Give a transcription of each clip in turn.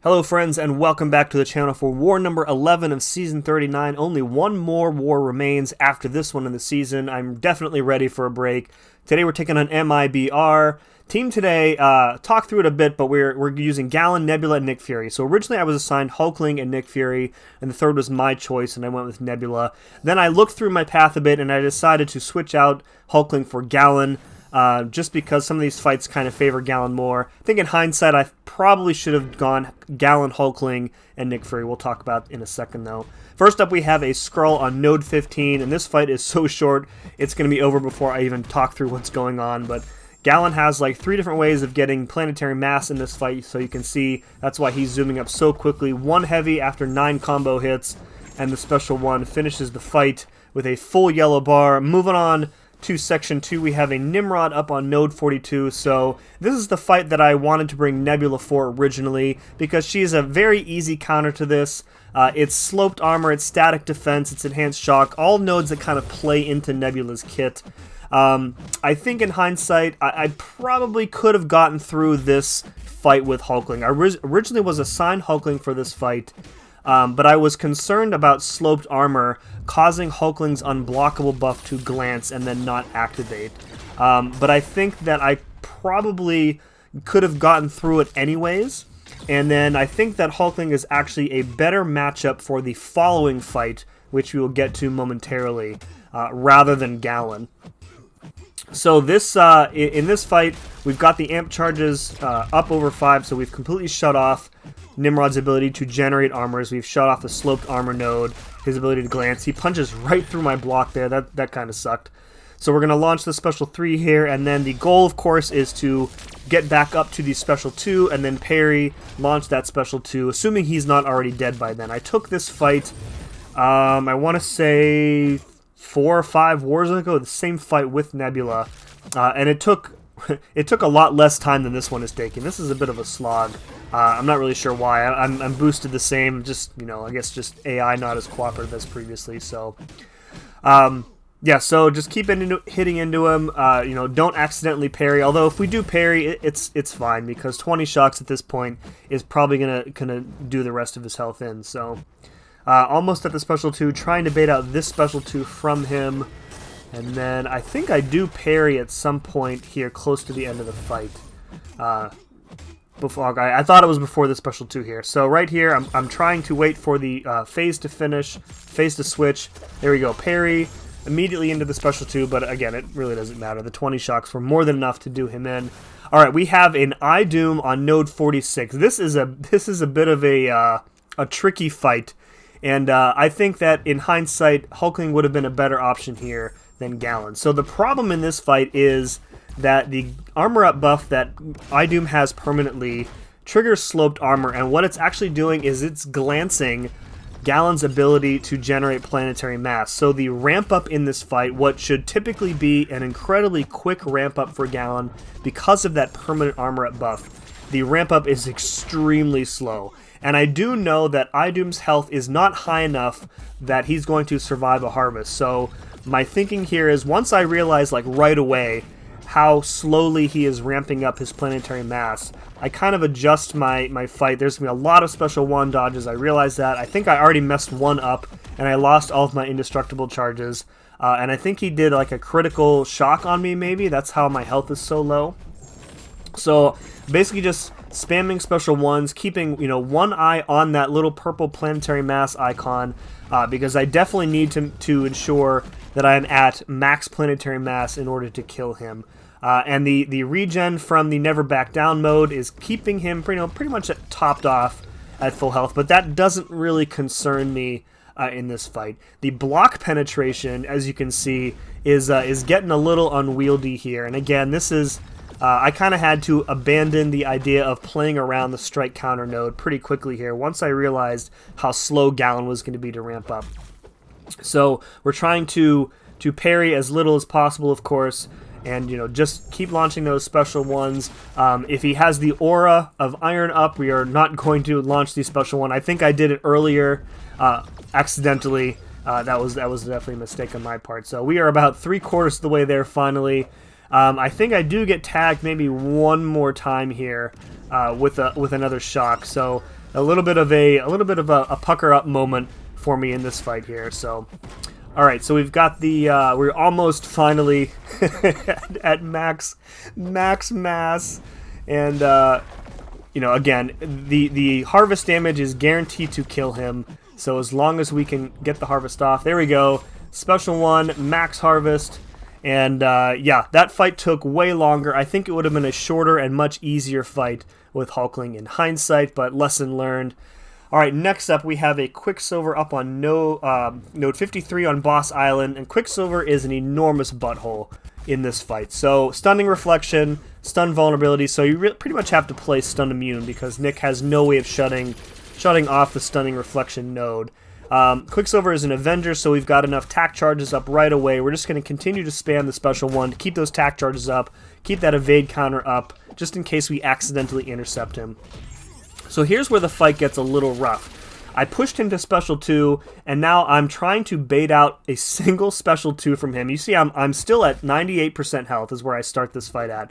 Hello friends and welcome back to the channel for war number 11 of season 39. Only one more war remains after this one in the season. I'm definitely ready for a break. Today we're taking on MIBR. Team today, talk through it a bit, but we're using Galan, Nebula, and Nick Fury. So originally I was assigned Hulkling and Nick Fury, and the third was my choice, and I went with Nebula. Then I looked through my path a bit, and I decided to switch out Hulkling for Galan. Just because some of these fights kind of favor Galan more. I think in hindsight, I probably should have gone Galan, Hulkling, and Nick Fury. We'll talk about in a second, though. First up, we have a SKRULL on Node 15, and this fight is so short, it's going to be over before I even talk through what's going on, but Galan has like 3 different ways of getting planetary mass in this fight, so you can see that's why he's zooming up so quickly. 1 heavy after 9 combo hits, and the special 1 finishes the fight with a full yellow bar. Moving on to section 2, we have a Nimrod up on node 42. So this is the fight that I wanted to bring Nebula for originally, because she is a very easy counter to this. It's sloped armor, it's static defense, it's enhanced shock, all nodes that kind of play into Nebula's kit. I think in hindsight, I probably could have gotten through this fight with Hulkling. I originally was assigned Hulkling for this fight, but I was concerned about sloped armor causing Hulkling's unblockable buff to glance and then not activate. But I think that I probably could have gotten through it anyways, and then I think that Hulkling is actually a better matchup for the following fight, which we will get to momentarily, rather than Galan. So this in this fight, we've got the amp charges up over 5, so we've completely shut off Nimrod's ability to generate armors. We've shut off the sloped armor node, his ability to glance. He punches right through my block there. That kind of sucked. So we're going to launch the special 3 here, and then the goal, of course, is to get back up to the special 2, and then parry, launch that special 2, assuming he's not already dead by then. I took this fight, I want to say 4 or 5 wars ago, the same fight with Nebula, and it took a lot less time than this one is taking. This is a bit of a slog. I'm not really sure why. I'm boosted the same, just, you know, I guess just AI not as cooperative as previously, so yeah, so just keep hitting into him, you know, don't accidentally parry, although if we do parry, it's fine, because 20 shocks at this point is probably gonna do the rest of his health in, so almost at the special 2, trying to bait out this special 2 from him, and then I think I do parry at some point here close to the end of the fight. I thought it was before the special 2 here. So right here, I'm trying to wait for the phase to finish, phase to switch. There we go, parry immediately into the special 2, but again, it really doesn't matter. The 20 shocks were more than enough to do him in. All right, we have an iDoom on node 46. This is a bit of a tricky fight, and I think that in hindsight, Hulkling would have been a better option here than Galan. So the problem in this fight is that the armor up buff that iDoom has permanently triggers sloped armor, and what it's actually doing is it's glancing Galan's ability to generate planetary mass. So the ramp up in this fight, what should typically be an incredibly quick ramp up for Galan, because of that permanent armor up buff, the ramp up is extremely slow. And I do know that iDoom's health is not high enough that he's going to survive a harvest. So my thinking here is, once I realize like right away how slowly he is ramping up his planetary mass, I kind of adjust my fight. There's going to be a lot of special 1 dodges. I realize that. I think I already messed 1 up, and I lost all of my indestructible charges. And I think he did like a critical shock on me, maybe. That's how my health is so low. So basically just spamming special 1s, keeping, you know, one eye on that little purple planetary mass icon, because I definitely need to ensure that I am at max planetary mass in order to kill him. And the regen from the Never Back Down mode is keeping him pretty much topped off at full health, but that doesn't really concern me in this fight. The block penetration, as you can see, is getting a little unwieldy here. And again, this is I kind of had to abandon the idea of playing around the strike counter node pretty quickly here once I realized how slow Galan was going to be to ramp up. So we're trying to parry as little as possible, of course, and, you know, just keep launching those special 1s. If he has the aura of iron up, we are not going to launch the special 1. I think I did it earlier accidentally. That was definitely a mistake on my part. So we are about 3/4 of the way there finally. I think I do get tagged maybe one more time here with another shock. So a little bit of a pucker up moment for me in this fight here. So, all right, so we've got the we're almost finally at max mass, and you know, again, the harvest damage is guaranteed to kill him. So as long as we can get the harvest off, there we go. Special one, max harvest. And yeah, that fight took way longer. I think it would have been a shorter and much easier fight with Hulkling in hindsight, but lesson learned. All right, next up we have a Quicksilver up on node 53 on Boss Island, and Quicksilver is an enormous butthole in this fight. So stunning reflection, stun vulnerability, so you pretty much have to play stun immune because Nick has no way of shutting off the stunning reflection node. Quicksilver is an Avenger, so we've got enough tack charges up right away. We're just going to continue to spam the special one to keep those tack charges up, keep that evade counter up, just in case we accidentally intercept him. So here's where the fight gets a little rough. I pushed him to special 2, and now I'm trying to bait out a single special 2 from him. You see, I'm still at 98% health is where I start this fight at.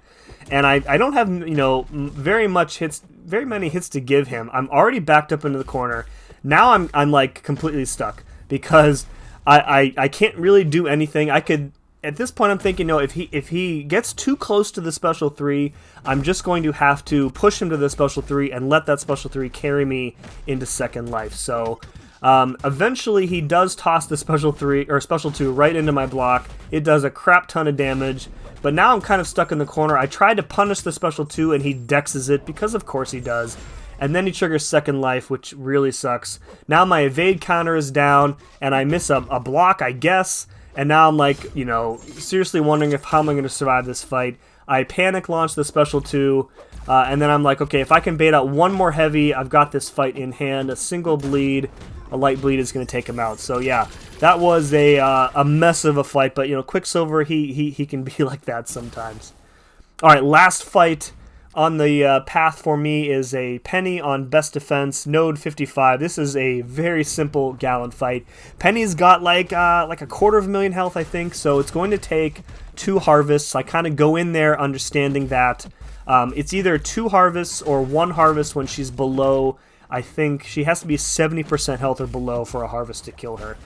And I don't have, you know, very many hits to give him. I'm already backed up into the corner. Now I'm like completely stuck because I can't really do anything. I could, at this point I'm thinking, no, if he gets too close to the special 3, I'm just going to have to push him to the special 3 and let that special 3 carry me into second life. So eventually he does toss the special 3 or special 2 right into my block. It does a crap ton of damage, but now I'm kind of stuck in the corner. I tried to punish the special 2 and he dexes it because of course he does. And then he triggers second life, which really sucks. Now my evade counter is down, and I miss a block, I guess. And now I'm like, you know, seriously wondering how am I going to survive this fight. I panic launch the special 2, and then I'm like, okay, if I can bait out one more heavy, I've got this fight in hand. A single bleed, a light bleed is going to take him out. So yeah, that was a mess of a fight. But you know, Quicksilver, he can be like that sometimes. All right, last fight on the path for me is a PENI on Best Defense, Node 55. This is a very simple Galan fight. PENI's got like a 250,000 health, I think, so it's going to take 2 harvests. I kind of go in there understanding that it's either 2 harvests or 1 harvest when she's below. I think she has to be 70% health or below for a harvest to kill her.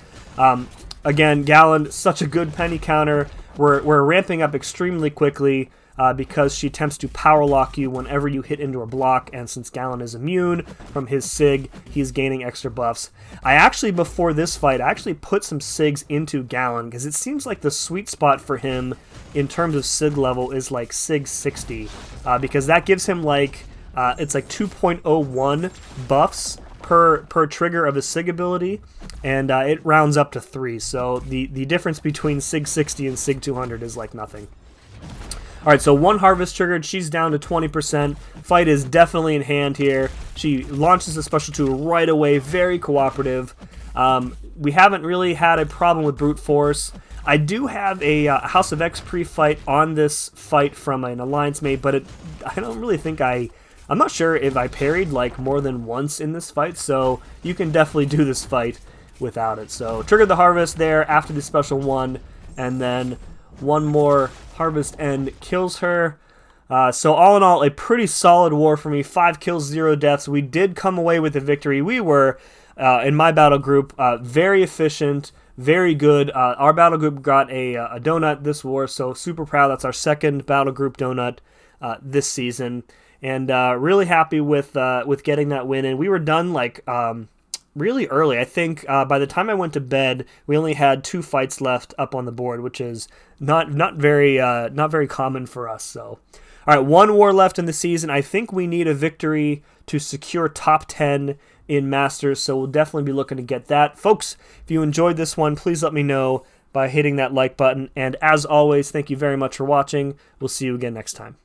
Again, Galan, such a good PENI counter. We're ramping up extremely quickly. Because she attempts to power lock you whenever you hit into her block, and since Galan is immune from his SIG, he's gaining extra buffs. I actually, before this fight, I actually put some SIGs into Galan, because it seems like the sweet spot for him in terms of SIG level is like SIG 60, because that gives him like, it's like 2.01 buffs per trigger of his SIG ability, and it rounds up to 3, so the difference between SIG 60 and SIG 200 is like nothing. Alright, so 1 harvest triggered, she's down to 20%. Fight is definitely in hand here. She launches a special 2 right away, very cooperative. We haven't really had a problem with brute force. I do have a House of X pre-fight on this fight from an alliance mate, but I don't really think I'm not sure if I parried like more than once in this fight, so you can definitely do this fight without it. So triggered the harvest there after the special 1, and then one more harvest end kills her. So all in all, a pretty solid war for me. 5 kills, 0 deaths. We did come away with a victory. We were, in my battle group, very efficient, very good. Our battle group got a donut this war, so super proud. That's our 2nd battle group donut this season, and really happy with getting that win. And we were done like really early. I think by the time I went to bed, we only had 2 fights left up on the board, which is not very common for us. So, all right, 1 war left in the season. I think we need a victory to secure top 10 in Masters, so we'll definitely be looking to get that. Folks, if you enjoyed this one, please let me know by hitting that like button. And as always, thank you very much for watching. We'll see you again next time.